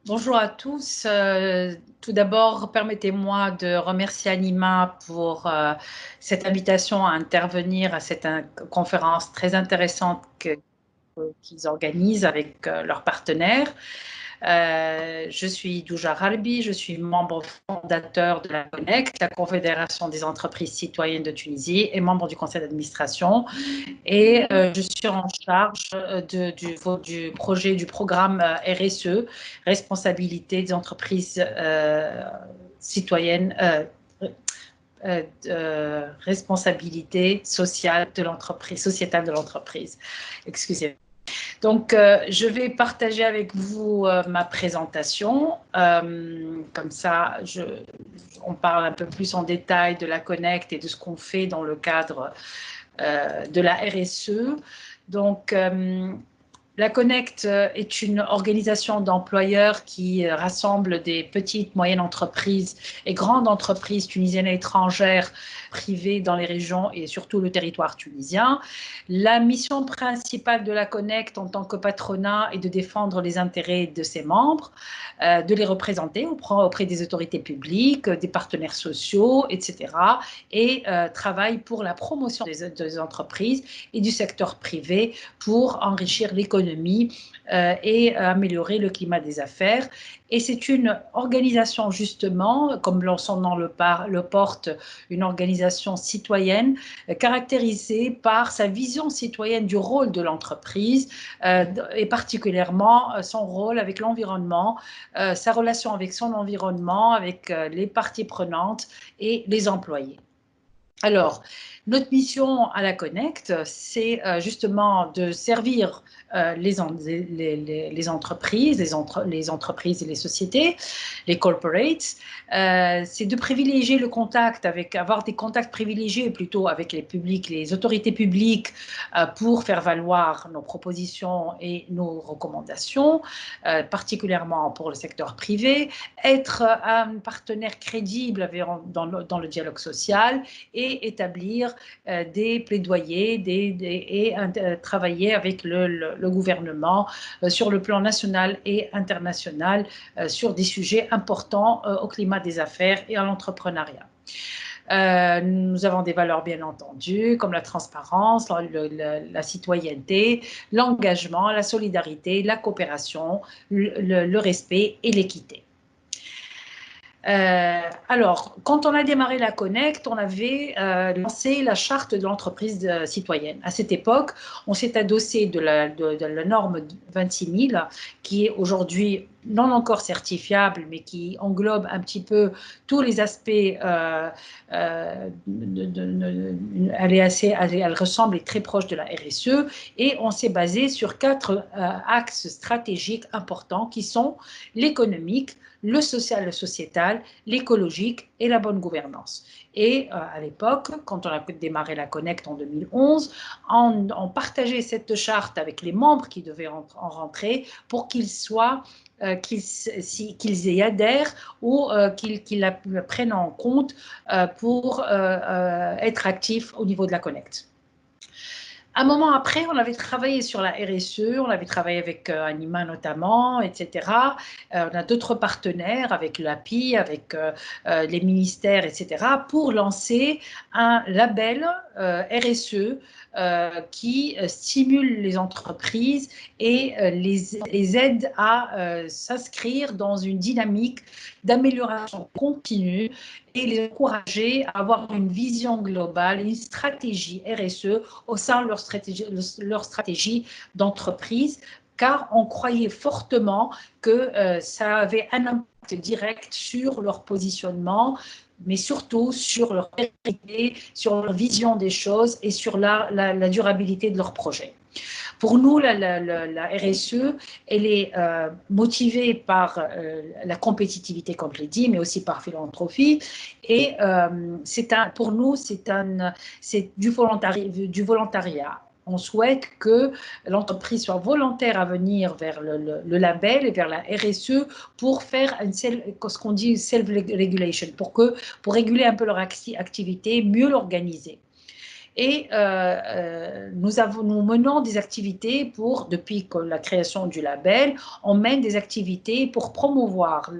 Bonjour à tous. Tout d'abord, permettez-moi de remercier Anima pour cette invitation à intervenir à cette conférence très intéressante qu'ils organisent avec leurs partenaires. Je suis Douja Ralbi, je suis membre fondateur de la Connect, la Confédération des entreprises citoyennes de Tunisie, et membre du conseil d'administration. Et je suis en charge du projet, du programme RSE, Responsabilité des entreprises citoyennes, responsabilité sociale de l'entreprise, sociétale de l'entreprise. Excusez-moi. Donc, je vais partager avec vous ma présentation. Comme ça, on parle un peu plus en détail de la Connect et de ce qu'on fait dans le cadre de la RSE. Donc, la Connect est une organisation d'employeurs qui rassemble des petites, moyennes entreprises et grandes entreprises tunisiennes et étrangères privées dans les régions et surtout le territoire tunisien. La mission principale de la Connect en tant que patronat est de défendre les intérêts de ses membres, de les représenter auprès des autorités publiques, des partenaires sociaux, etc. et travaille pour la promotion des entreprises et du secteur privé pour enrichir l'économie et améliorer le climat des affaires. Et c'est une organisation, justement, comme son nom le porte, une organisation citoyenne caractérisée par sa vision citoyenne du rôle de l'entreprise et particulièrement son rôle avec l'environnement, sa relation avec son environnement, avec les parties prenantes et les employés. Alors, notre mission à la Connect, c'est justement de servir les entreprises, les entreprises et les sociétés, les corporates. C'est de privilégier le contact, avoir des contacts privilégiés plutôt avec les publics, les autorités publiques pour faire valoir nos propositions et nos recommandations, particulièrement pour le secteur privé, être un partenaire crédible dans le dialogue social et établir des plaidoyers et travailler avec le gouvernement sur le plan national et international sur des sujets importants au climat des affaires et à l'entrepreneuriat. Nous avons des valeurs bien entendu comme la transparence, la citoyenneté, l'engagement, la solidarité, la coopération, le respect et l'équité. Alors, quand on a démarré la Connect, on avait lancé la charte de l'entreprise citoyenne. À cette époque, on s'est adossé de la norme 26 000, qui est aujourd'hui non encore certifiable, mais qui englobe un petit peu tous les aspects. Elle ressemble et très proche de la RSE, et on s'est basé sur 4 axes stratégiques importants qui sont l'économique, le social, le sociétal, l'écologique et la bonne gouvernance. Et à l'époque, quand on a démarré la Connect en 2011, on partageait cette charte avec les membres qui devaient en rentrer pour qu'ils y adhèrent ou qu'ils la prennent en compte pour être actifs au niveau de la Connect. Un moment après, on avait travaillé sur la RSE, on avait travaillé avec Anima notamment, etc. On a d'autres partenaires avec l'API, avec les ministères, etc. pour lancer un label RSE qui stimule les entreprises et les aide à s'inscrire dans une dynamique d'amélioration continue et les encourager à avoir une vision globale, une stratégie RSE au sein de leur stratégie d'entreprise, car on croyait fortement que ça avait un impact direct sur leur positionnement, mais surtout sur leur pérennité, sur leur vision des choses et sur la durabilité de leur projet. Pour nous, la RSE, elle est motivée par la compétitivité, comme je l'ai dit, mais aussi par philanthropie. Et pour nous, c'est du volontariat. On souhaite que l'entreprise soit volontaire à venir vers le label et vers la RSE pour faire ce qu'on dit self-regulation, pour réguler un peu leur activité, mieux l'organiser. Et nous menons des activités depuis la création du label, on mène des activités pour promouvoir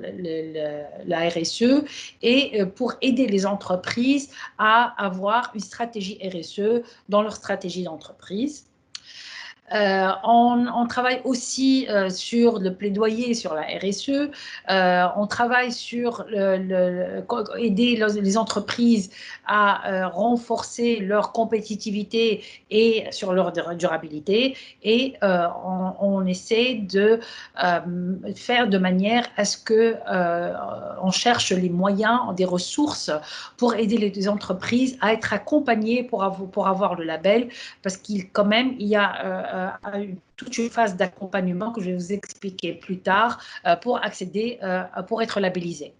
la RSE et pour aider les entreprises à avoir une stratégie RSE dans leur stratégie d'entreprise. On travaille aussi sur le plaidoyer sur la RSE. On travaille sur aider les entreprises à renforcer leur compétitivité et sur leur durabilité. Et on essaie de faire de manière à ce que on cherche les moyens, des ressources pour aider les entreprises à être accompagnées pour avoir le label, parce qu'il quand même il y a toute une phase d'accompagnement que je vais vous expliquer plus tard pour accéder, pour être labellisé.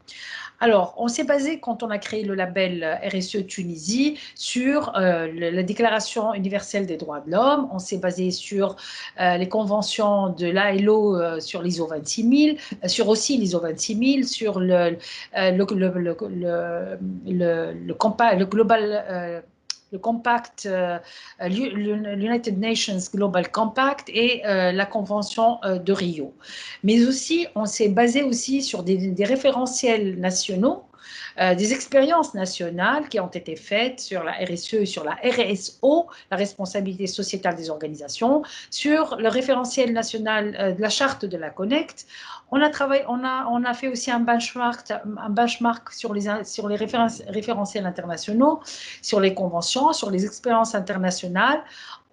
Alors, on s'est basé, quand on a créé le label RSE Tunisie, sur la Déclaration universelle des droits de l'homme. On s'est basé sur les conventions de l'ALO, sur l'ISO 26000, sur aussi l'ISO 26000, sur le global... le Compact, l'United Nations Global Compact et la Convention de Rio. Mais aussi, on s'est basé aussi sur des référentiels nationaux, des expériences nationales qui ont été faites sur la RSE et sur la RSO, la responsabilité sociétale des organisations, sur le référentiel national de la charte de la Connect. On a fait aussi un benchmark sur les référentiels internationaux, sur les conventions, sur les expériences internationales.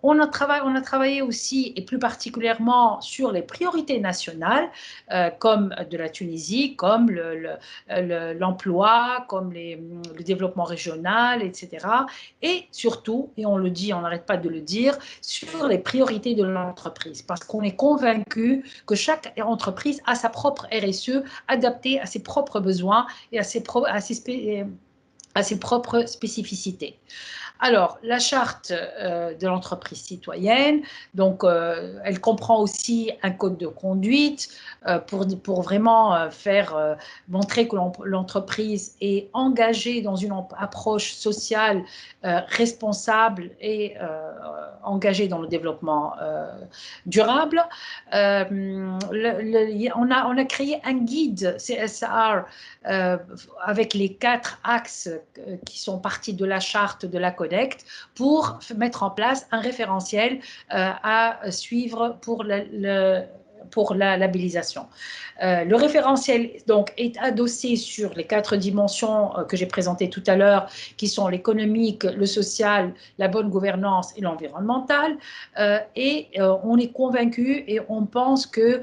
On a travaillé aussi, et plus particulièrement, sur les priorités nationales, comme de la Tunisie, comme l'emploi, comme le développement régional, etc. Et surtout, et on le dit, on n'arrête pas de le dire, sur les priorités de l'entreprise, parce qu'on est convaincu que chaque entreprise a sa propre RSE adaptée à ses propres besoins et à ses propres spécificités. Alors, la charte de l'entreprise citoyenne, donc elle comprend aussi un code de conduite pour vraiment montrer que l'entreprise est engagée dans une approche sociale responsable et engagée dans le développement durable. On a créé un guide CSR avec les 4 axes qui sont partis de la charte de la Connect pour mettre en place un référentiel à suivre pour la labellisation. Le référentiel donc est adossé sur les 4 dimensions que j'ai présentées tout à l'heure, qui sont l'économique, le social, la bonne gouvernance et l'environnemental. Et on est convaincu et on pense que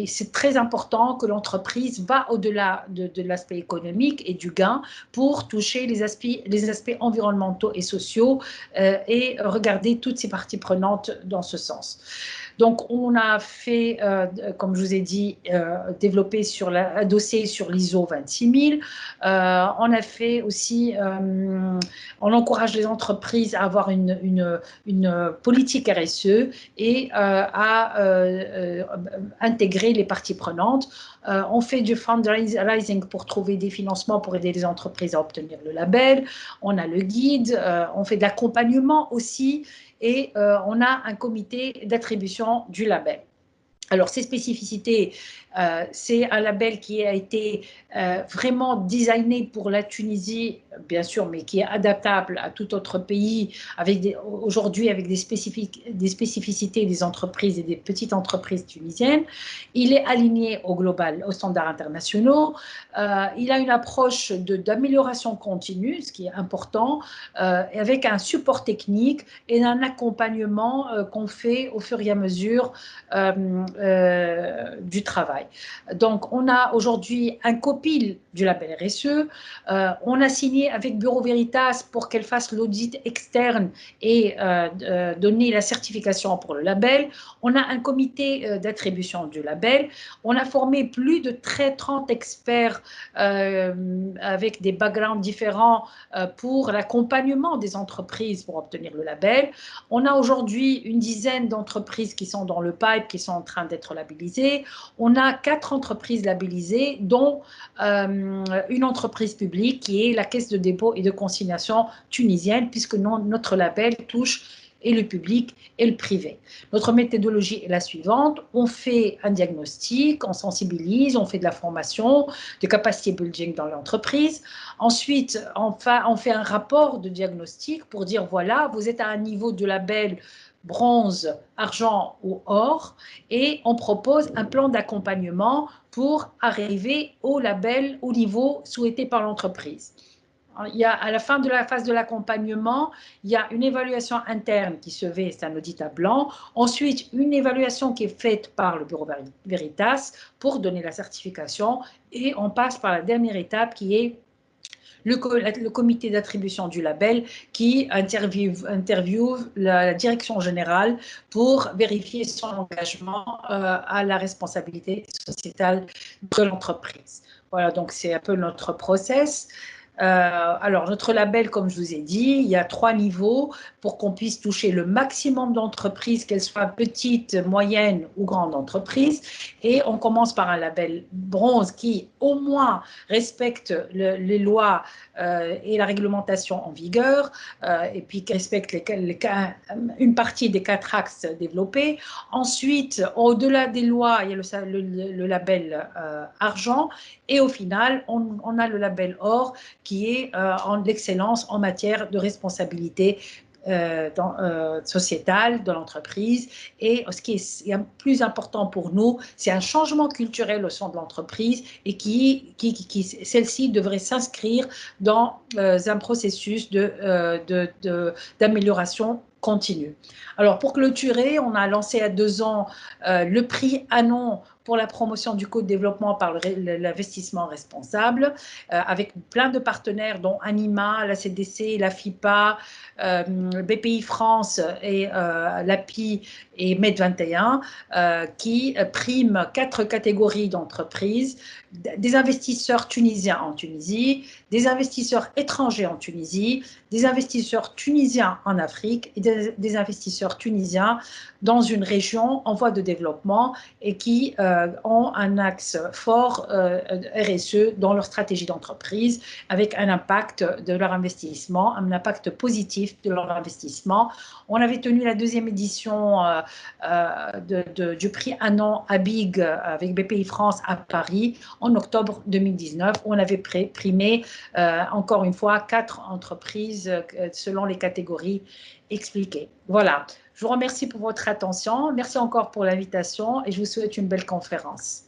c'est très important que l'entreprise va au-delà de l'aspect économique et du gain pour toucher les aspects environnementaux et sociaux et regarder toutes ces parties prenantes dans ce sens. Donc, on a fait, comme je vous ai dit, développer adossé sur l'ISO 26000. On a fait aussi, on encourage les entreprises à avoir une politique RSE et à intégrer les parties prenantes. On fait du fundraising pour trouver des financements pour aider les entreprises à obtenir le label. On a le guide, on fait de l'accompagnement aussi. Et on a un comité d'attribution du label. Alors, ces spécificités, c'est un label qui a été vraiment designé pour la Tunisie, bien sûr, mais qui est adaptable à tout autre pays, aujourd'hui avec des spécificités des entreprises et des petites entreprises tunisiennes. Il est aligné aux standards internationaux. Il a une approche d'amélioration continue, ce qui est important, avec un support technique et un accompagnement qu'on fait au fur et à mesure du travail. Donc, on a aujourd'hui un copil du label RSE. On a signé avec Bureau Veritas pour qu'elle fasse l'audit externe et donner la certification pour le label. On a un comité d'attribution du label. On a formé plus de 30 experts avec des backgrounds différents pour l'accompagnement des entreprises pour obtenir le label. On a aujourd'hui une dizaine d'entreprises qui sont dans le pipe, qui sont en train d'être labellisées. On a 4 entreprises labellisées, dont une entreprise publique qui est la Caisse de dépôt et de consignation tunisienne, puisque notre label touche et le public et le privé. Notre méthodologie est la suivante: on fait un diagnostic, on sensibilise, on fait de la formation, de capacity building dans l'entreprise. Ensuite, on fait un rapport de diagnostic pour dire, voilà, vous êtes à un niveau de label bronze, argent ou or, et on propose un plan d'accompagnement pour arriver au label, au niveau souhaité par l'entreprise. À la fin de la phase de l'accompagnement, il y a une évaluation interne qui se fait, c'est un audit à blanc. Ensuite, une évaluation qui est faite par le bureau Veritas pour donner la certification. Et on passe par la dernière étape qui est le comité d'attribution du label qui interviewe la direction générale pour vérifier son engagement à la responsabilité sociétale de l'entreprise. Voilà, donc c'est un peu notre process. Alors, notre label, comme je vous ai dit, il y a 3 niveaux pour qu'on puisse toucher le maximum d'entreprises, qu'elles soient petites, moyennes ou grandes entreprises. Et on commence par un label bronze qui, au moins, respecte les lois et la réglementation en vigueur, et puis qui respecte une partie des 4 axes développés. Ensuite, au-delà des lois, il y a le label argent. Et au final, on a le label or qui est en l'excellence en matière de responsabilité sociétale de l'entreprise. Et ce qui est plus important pour nous, c'est un changement culturel au sein de l'entreprise et celle-ci devrait s'inscrire dans un processus d'amélioration continue. Alors, pour clôturer, on a lancé à 2 ans le prix Anon pour la promotion du co-développement par l'investissement responsable, avec plein de partenaires, dont Anima, la CDC, la FIPA, BPI France et l'API et Med21, qui priment 4 catégories d'entreprises: des investisseurs tunisiens en Tunisie, des investisseurs étrangers en Tunisie, des investisseurs tunisiens en Afrique et des investisseurs tunisiens dans une région en voie de développement et qui ont un axe fort RSE dans leur stratégie d'entreprise, avec un impact de leur investissement, un impact positif de leur investissement. On avait tenu la 2e édition du prix Anon à Big avec BPI France à Paris en octobre 2019. On avait primé encore une fois 4 entreprises selon les catégories expliquées. Voilà. Je vous remercie pour votre attention. Merci encore pour l'invitation et je vous souhaite une belle conférence.